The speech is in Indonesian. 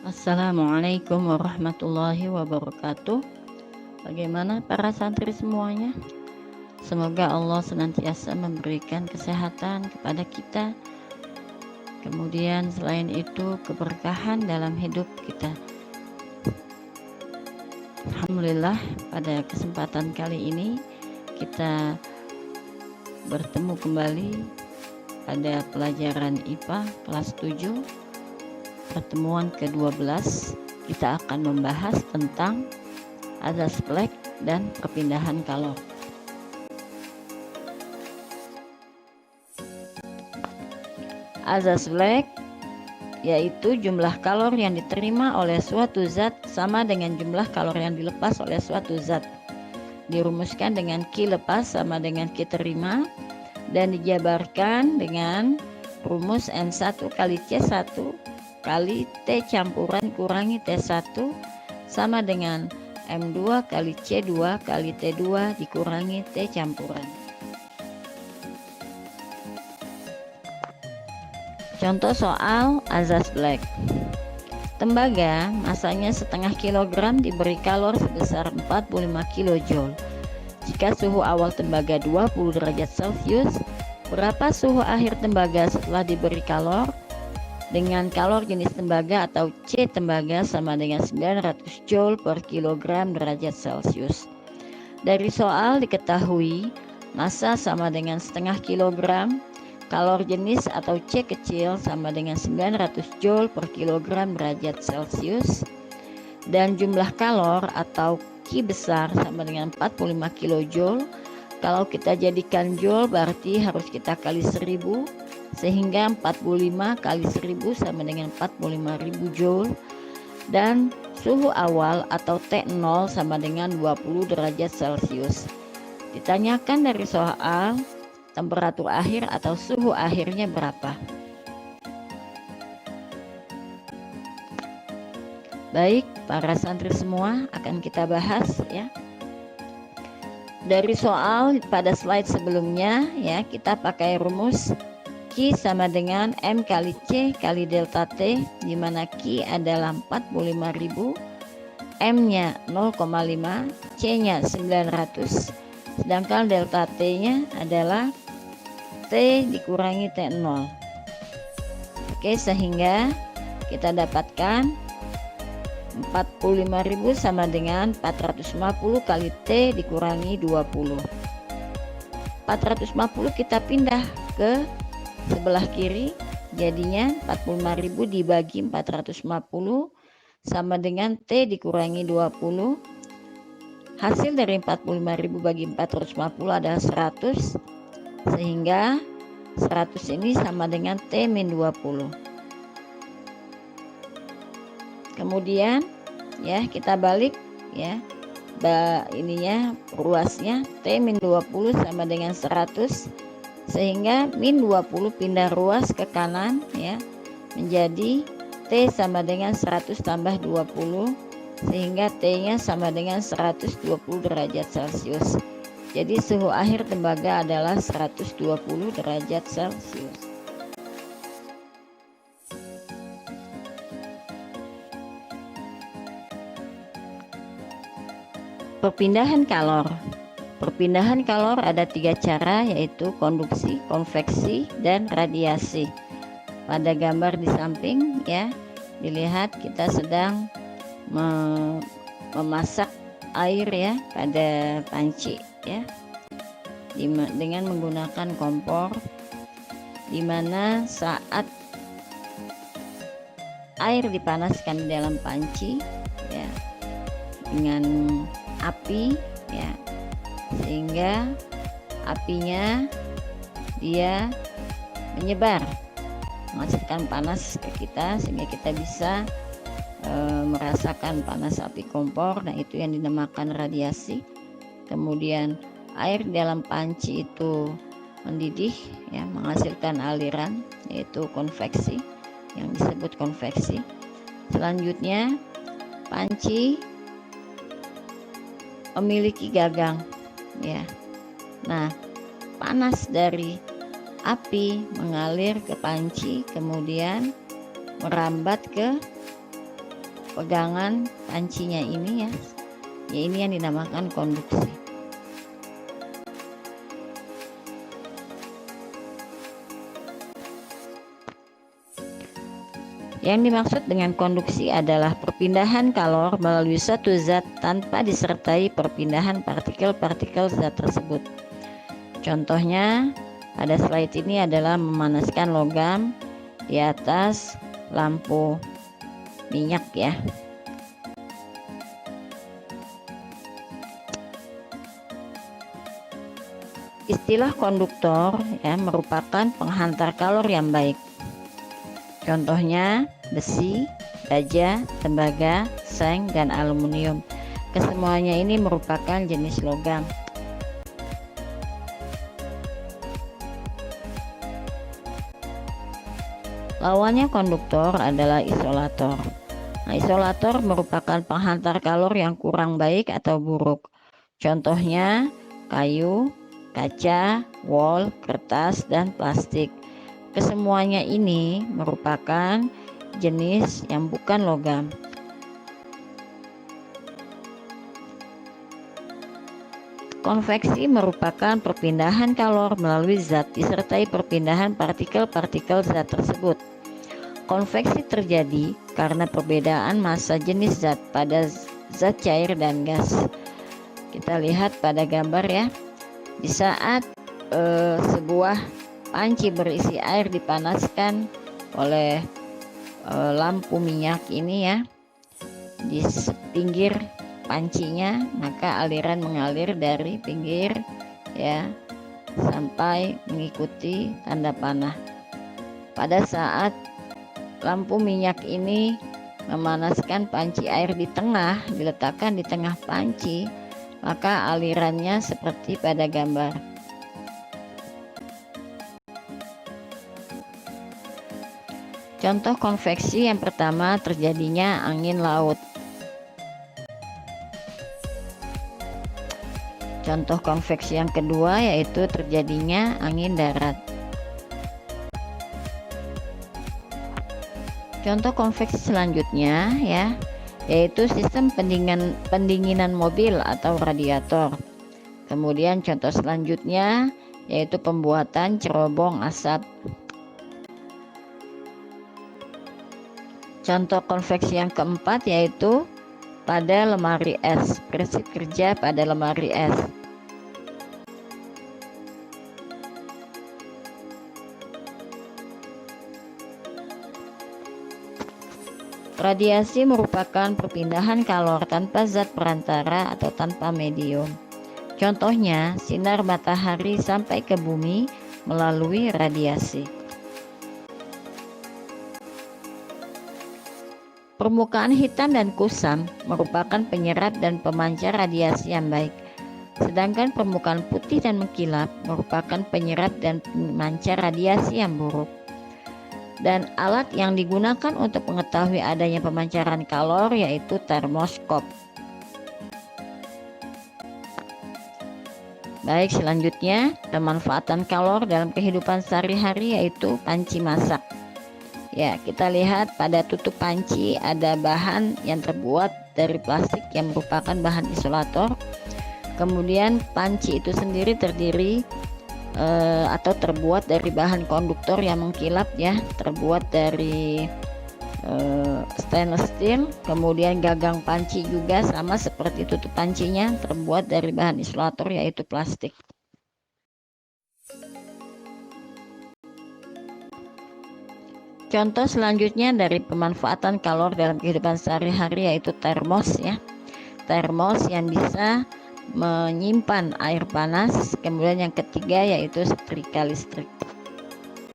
Assalamualaikum warahmatullahi wabarakatuh. Bagaimana para santri semuanya? Semoga Allah senantiasa memberikan kesehatan kepada kita. Kemudian selain itu keberkahan dalam hidup kita. Alhamdulillah, pada kesempatan kali ini kita bertemu kembali pada pelajaran IPA kelas 7. Pertemuan ke-12 kita akan membahas tentang azas flag dan perpindahan kalor. Azas flag yaitu jumlah kalor yang diterima oleh suatu zat sama dengan jumlah kalor yang dilepas oleh suatu zat. Dirumuskan dengan Q lepas sama dengan Q terima dan dijabarkan dengan rumus N1 kali C1 kali T campuran kurangi T1 sama dengan M2 kali C2 kali T2 dikurangi T campuran. Contoh soal azas Black. Tembaga masanya setengah kilogram diberi kalor sebesar 45 kJ. Jika suhu awal tembaga 20 derajat Celcius, berapa suhu akhir tembaga setelah diberi kalor? Dengan kalor jenis tembaga atau C tembaga sama dengan 900 Joule per kilogram derajat Celcius. Dari soal diketahui massa sama dengan setengah kilogram, kalor jenis atau C kecil sama dengan 900 Joule per kilogram derajat Celcius, dan jumlah kalor atau Q besar sama dengan 45 kJ. Kalau kita jadikan Joule berarti harus kita kali 1000, sehingga 45 kali 1000 sama dengan 45.000 Joule, dan suhu awal atau T0 sama dengan 20 derajat Celcius. Ditanyakan dari soal temperatur akhir atau suhu akhirnya berapa. Baik, para santri semua akan kita bahas ya. Dari soal pada slide sebelumnya ya, kita pakai rumus Q sama dengan M kali C kali delta T, di mana Q adalah 45.000, M-nya 0,5, C-nya 900, sedangkan delta T-nya adalah T dikurangi T0. Oke, sehingga kita dapatkan 45.000 sama dengan 450 kali T dikurangi 20. 450 kita pindah ke sebelah kiri, jadinya 45.000 dibagi 450 sama dengan T dikurangi 20. Hasil dari 45.000 bagi 450 adalah 100, sehingga 100 ini sama dengan T min 20. Kemudian ya kita balik ya, ininya ruasnya T min 20 sama dengan 100, sehingga min 20 pindah ruas ke kanan ya, menjadi T sama dengan 100 tambah 20, sehingga T-nya sama dengan 120 derajat Celcius. Jadi suhu akhir tembaga adalah 120 derajat Celcius. Perpindahan kalor. Perpindahan kalor ada 3 cara, yaitu konduksi, konveksi, dan radiasi. Pada gambar di samping ya, dilihat kita sedang memasak air ya pada panci ya, dengan menggunakan kompor, di mana saat air dipanaskan di dalam panci ya dengan api ya, sehingga apinya dia menyebar menghasilkan panas ke kita, sehingga kita bisa merasakan panas api kompor. Nah, itu yang dinamakan radiasi. Kemudian air di dalam panci itu mendidih ya, menghasilkan aliran, yaitu konveksi, yang disebut konveksi. Selanjutnya panci memiliki gagang ya. Nah, panas dari api mengalir ke panci, kemudian merambat ke pegangan pancinya ini ya. Ini yang dinamakan konduksi. Yang dimaksud dengan konduksi adalah perpindahan kalor melalui suatu zat tanpa disertai perpindahan partikel-partikel zat tersebut. Contohnya pada slide ini adalah memanaskan logam di atas lampu minyak ya. Istilah konduktor ya merupakan penghantar kalor yang baik. Contohnya besi, baja, tembaga, seng, dan aluminium. Kesemuanya ini merupakan jenis logam. Lawannya konduktor adalah isolator. Nah, isolator merupakan penghantar kalor yang kurang baik atau buruk. Contohnya kayu, kaca, wol, kertas, dan plastik. Kesemuanya ini merupakan jenis yang bukan logam. Konveksi merupakan perpindahan kalor melalui zat disertai perpindahan partikel-partikel zat tersebut. Konveksi terjadi karena perbedaan massa jenis zat pada zat cair dan gas. Kita lihat pada gambar ya. Di saat sebuah panci berisi air dipanaskan oleh lampu minyak ini ya, di pinggir pancinya, maka aliran mengalir dari pinggir ya sampai mengikuti tanda panah. Pada saat lampu minyak ini memanaskan panci air di tengah, diletakkan di tengah panci, maka alirannya seperti pada gambar. Contoh konveksi yang pertama terjadinya angin laut. Contoh konveksi yang kedua yaitu terjadinya angin darat. Contoh konveksi selanjutnya ya, yaitu sistem pendinginan mobil atau radiator. Kemudian contoh selanjutnya yaitu pembuatan cerobong asap. Contoh konveksi yang keempat yaitu pada lemari es, prinsip kerja pada lemari es. Radiasi merupakan perpindahan kalor tanpa zat perantara atau tanpa medium. Contohnya, sinar matahari sampai ke bumi melalui radiasi. Permukaan hitam dan kusam merupakan penyerap dan pemancar radiasi yang baik. Sedangkan permukaan putih dan mengkilap merupakan penyerap dan pemancar radiasi yang buruk. Dan alat yang digunakan untuk mengetahui adanya pemancaran kalor yaitu termoskop. Baik, selanjutnya pemanfaatan kalor dalam kehidupan sehari-hari yaitu panci masak. Ya, kita lihat pada tutup panci ada bahan yang terbuat dari plastik yang merupakan bahan isolator. Kemudian panci itu sendiri terdiri atau terbuat dari bahan konduktor yang mengkilap ya, terbuat dari stainless steel. Kemudian gagang panci juga sama seperti tutup pancinya, terbuat dari bahan isolator yaitu plastik. Contoh selanjutnya dari pemanfaatan kalor dalam kehidupan sehari-hari yaitu termos ya. Termos yang bisa menyimpan air panas. Kemudian yang ketiga yaitu setrika listrik.